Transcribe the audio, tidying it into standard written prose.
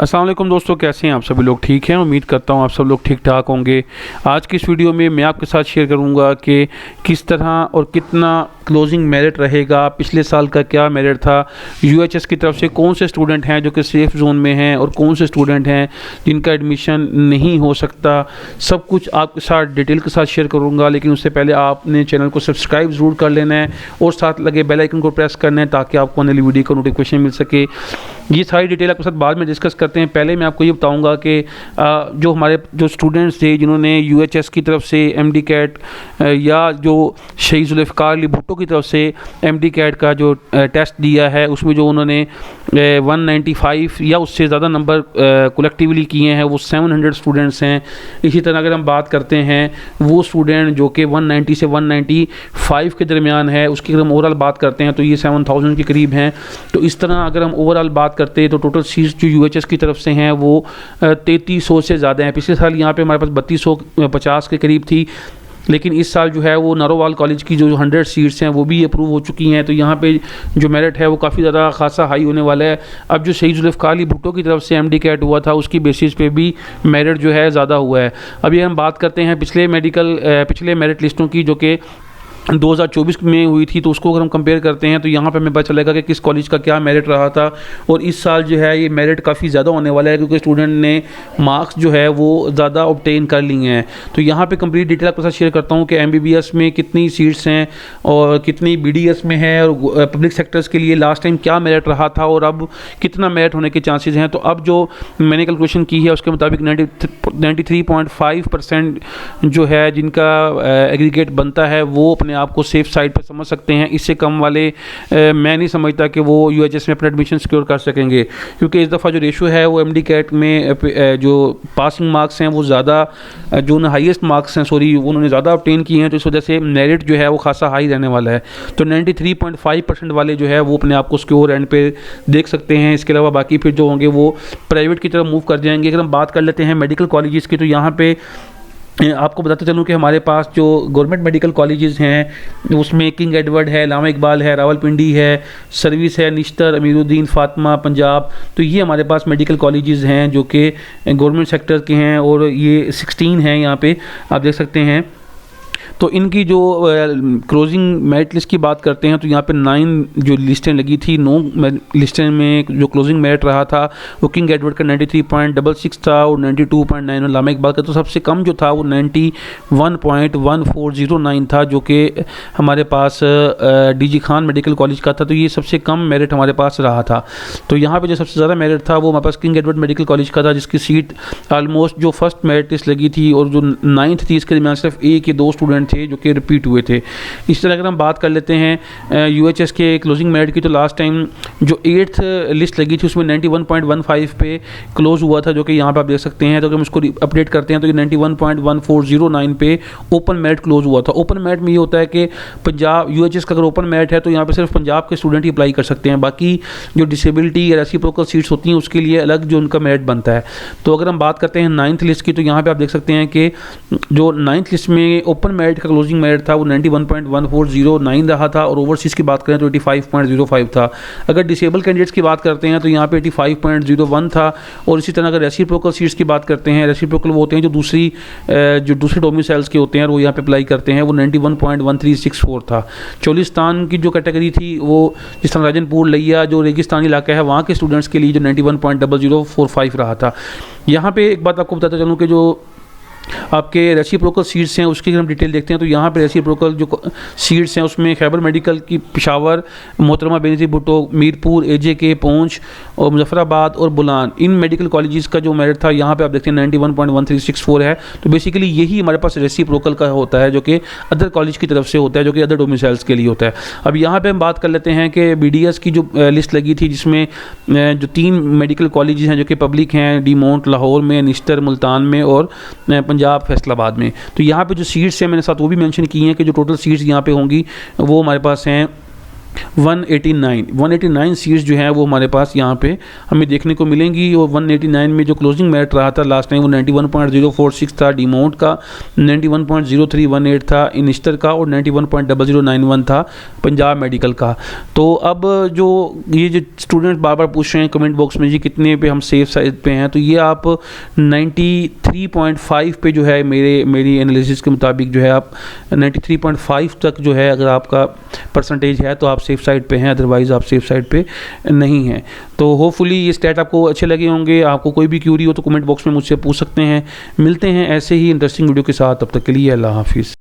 अस्सलाम वालेकुम दोस्तों, कैसे हैं आप सभी लोग? ठीक हैं, उम्मीद करता हूं आप सब लोग ठीक ठाक होंगे। आज की इस वीडियो में मैं आपके साथ शेयर करूंगा कि किस तरह और कितना क्लोजिंग मेरिट रहेगा, पिछले साल का क्या मेरिट था, यूएचएस की तरफ से कौन से स्टूडेंट हैं जो कि सेफ़ जोन में हैं और कौन से स्टूडेंट हैं जिनका एडमिशन नहीं हो सकता। सब कुछ आपके साथ डिटेल के साथ शेयर करूँगा, लेकिन उससे पहले आपने चैनल को सब्सक्राइब ज़रूर कर लेना है और साथ लगे बेल आइकन को प्रेस करना है ताकि आपको आने वाली वीडियो का नोटिफिकेशन मिल सके। ये सारी डिटेल आपके साथ बाद में डिस्कस करते हैं। पहले मैं आपको ये बताऊंगा कि जो हमारे जो स्टूडेंट्स थे जिन्होंने यूएचएस की तरफ से एमडी कैट या जो शहीद जुल्फ़िकार अली भुट्टो की तरफ से एमडी कैट का जो टेस्ट दिया है उसमें जो उन्होंने 195 या उससे ज़्यादा नंबर कलेक्टिवली किए हैं वो 700 स्टूडेंट्स हैं। इसी तरह अगर हम बात करते हैं वो स्टूडेंट जो कि 190 से 195 के दरमियान है, उसकी अगर हम ओवरऑल बात करते हैं तो ये 7000 के करीब हैं। तो इस तरह अगर हम ओवरऑल बात करते हैं तो टोटल सीट्स जो यूएचएस की तरफ से हैं वो 3300 से ज़्यादा हैं। पिछले साल यहाँ पे हमारे पास 3250 के करीब थी, लेकिन इस साल जो है वो नारोवाल कॉलेज की जो 100 सीट्स हैं वो भी अप्रूव हो चुकी हैं। तो यहाँ पे जो मेरिट है वो काफ़ी ज़्यादा खासा हाई होने वाला है। अब जो शहीद जुल्फ़िकार अली भुट्टो की तरफ से एमडी कैट हुआ था उसकी बेसिस पे भी मेरिट जो है ज़्यादा हुआ है। अब ये हम बात करते हैं पिछले मेरिट लिस्टों की जो कि 2024 में हुई थी, तो उसको अगर हम कंपेयर करते हैं तो यहाँ पे हमें पता चलेगा कि किस कॉलेज का क्या मेरिट रहा था। और इस साल जो है ये मेरिट काफ़ी ज़्यादा होने वाला है क्योंकि स्टूडेंट ने मार्क्स जो है वो ज़्यादा ऑब्टेन कर लिए हैं। तो यहाँ पे कंप्लीट डिटेल आपके साथ शेयर करता हूँ कि एमबीबीएस में कितनी सीट्स हैं और कितनी बीडीएस में है और पब्लिक सेक्टर्स के लिए लास्ट टाइम क्या मेरिट रहा था और अब कितना मेरिट होने के चांसेस हैं। तो अब जो मैंने कैलकुलेशन की है उसके मुताबिक 93.5% जो है जिनका एग्रीगेट बनता है वो अपने आपको सेफ साइड पर समझ सकते हैं। इससे कम वाले मैं नहीं समझता कि वो यूएचएस में अपना एडमिशन सिक्योर कर सकेंगे, क्योंकि इस दफ़ा जो रेशो है वो एमडी कैट में जो पासिंग मार्क्स हैं वो ज़्यादा, जो हाईएस्ट मार्क्स हैं उन्होंने ज़्यादा ऑब्टेन किए हैं। तो इस वजह से मेरिट जो है वो खासा हाई रहने वाला है। तो 93.5% वाले जो है वो अपने आप को सिक्योर एंड पे देख सकते हैं। इसके अलावा बाकी फिर जो होंगे वो प्राइवेट की तरफ मूव कर जाएंगे। अगर हम बात कर लेते हैं मेडिकल कॉलेजेस की, तो यहाँ पे आपको बताते चलूँ कि हमारे पास जो गवर्नमेंट मेडिकल कॉलेजेस हैं उसमें किंग एडवर्ड है, अल्लामा इकबाल है, रावलपिंडी है, सर्विस है, निश्तर, अमीरुद्दीन, फातिमा, पंजाब। तो ये हमारे पास मेडिकल कॉलेजेस हैं जो कि गवर्नमेंट सेक्टर के हैं और ये 16 हैं यहाँ पे आप देख सकते हैं। तो इनकी जो क्लोजिंग मेरिट लिस्ट की बात करते हैं तो यहाँ पे 9 जो लिस्टें लगी थी, 9 लिस्टें में जो क्लोजिंग मेरिट रहा था वो किंग एडवर्ड का 93.66 था और 92.9 अल्लामा इकबाल का तो सबसे कम जो था वो 91.1409 था जो कि हमारे पास डीजी खान मेडिकल कॉलेज का था। तो ये सबसे कम मेरिट हमारे पास रहा था। तो यहाँ पे जो सबसे ज़्यादा मेरिट था वो हमारे पास किंग एडवर्ड मेडिकल कॉलेज का था, जिसकी सीट ऑलमोस्ट जो फर्स्ट मेरिट लिस्ट लगी थी और जो 9th थी इसके दरमियान सिर्फ एक या 2 स्टूडेंट थे जो कि रिपीट हुए थे। इस तरह अगर हम बात कर लेते हैं यूएचएस के क्लोजिंग मेरिट की, तो लास्ट टाइम जो 8th लिस्ट लगी थी उसमें 91.15 पे क्लोज हुआ था जो कि यहाँ पे आप देख सकते हैं। तो अगर हम इसको अपडेट करते हैं तो ये 91.1409 पे ओपन मेरिट क्लोज हुआ था। ओपन मेरिट में ये होता है कि पंजाब यूएचएस का अगर ओपन मेरिट है तो यहाँ पे सिर्फ पंजाब के स्टूडेंट ही अप्लाई कर सकते हैं, बाकी जो डिसेबिलिटी या रेसिप्रोकल सीट्स होती हैं उसके लिए अलग जो उनका मेरिट बनता है। तो अगर हम बात करते हैं 9th लिस्ट की, तो यहाँ पर आप देख सकते हैं कि जो 9th लिस्ट में ओपन मेरिट का क्लोजिंग मेरिट था वो 91.1409 रहा था और ओवरसीज़ की बात करें तो 85.05 था। अगर डिसेबल कैंडिडेट्स की बात करते हैं तो यहाँ पे 85.01 था। और इसी तरह अगर रेसिप्रोकल सीट्स की बात करते हैं, रेसिप्रोकल वो होते हैं जो दूसरे डोमिसाइल्स के होते हैं और वो यहाँ पे अप्लाई करते हैं, वो 91.1364 था। चोलिस्तान की जो कैटेगरी थी वो जिस तरह राजनपुर, लिया जो रेगिस्तानी इलाका है वहाँ के स्टूडेंट्स के लिए जो 91.0045 रहा था। यहाँ पे एक बात आपको बताता चलूँ कि जो आपके रेसिप्रोकल सीट्स हैं उसकी अगर हम डिटेल देखते हैं तो यहाँ पे रेसिप्रोकल जो सीट्स हैं उसमें खैबर मेडिकल की पेशावर, मोहतरमा बेनज़ीर भुट्टो, मीरपुर, एजेके, पूंछ और मुजफ्फराबाद और बुलान, इन मेडिकल कॉलेजेस का जो मेरिट था यहाँ पे आप देखते हैं 91.1364 है। तो बेसिकली यही हमारे पास रेसिप्रोकल का होता है जो कि अदर कॉलेज की तरफ से होता है, जो कि अदर डोमिसाइल्स के लिए होता है। अब यहाँ पर हम बात कर लेते हैं कि बीडीएस की जो लिस्ट लगी थी जिसमें जो 3 मेडिकल कॉलेज हैं जो कि पब्लिक हैं, डी माउंट लाहौर में, निश्तर मुल्तान में और पंजाब फैसलाबाद में। तो यहाँ पे जो सीट्स हैं मैंने साथ वो भी मेंशन की हैं कि जो टोटल सीट्स यहाँ पे होंगी वो हमारे पास हैं 189 सीट्स जो है वो हमारे पास यहाँ पे हमें देखने को मिलेंगी। और 189 में जो क्लोजिंग मेरिट रहा था लास्ट टाइम वो 91.046 था डीमोट का, 91.0318 था इनिस्टर का और 91.0091 था पंजाब मेडिकल का। तो अब जो ये जो स्टूडेंट बार बार पूछ रहे हैं कमेंट बॉक्स में जी कितने पे हम सेफ साइड पे हैं, तो ये आप 93.5 पे जो है मेरी एनालिसिस के मुताबिक जो है आप 93.5 तक जो है अगर आपका परसेंटेज है तो आप सेफ साइड पे हैं, अदरवाइज़ आप सेफ साइड पे नहीं हैं। तो होपफुली ये स्टैट आपको अच्छे लगे होंगे। आपको कोई भी क्यूरी हो तो कमेंट बॉक्स में मुझसे पूछ सकते हैं। मिलते हैं ऐसे ही इंटरेस्टिंग वीडियो के साथ, तब तक के लिए अल्लाह हाफिज़।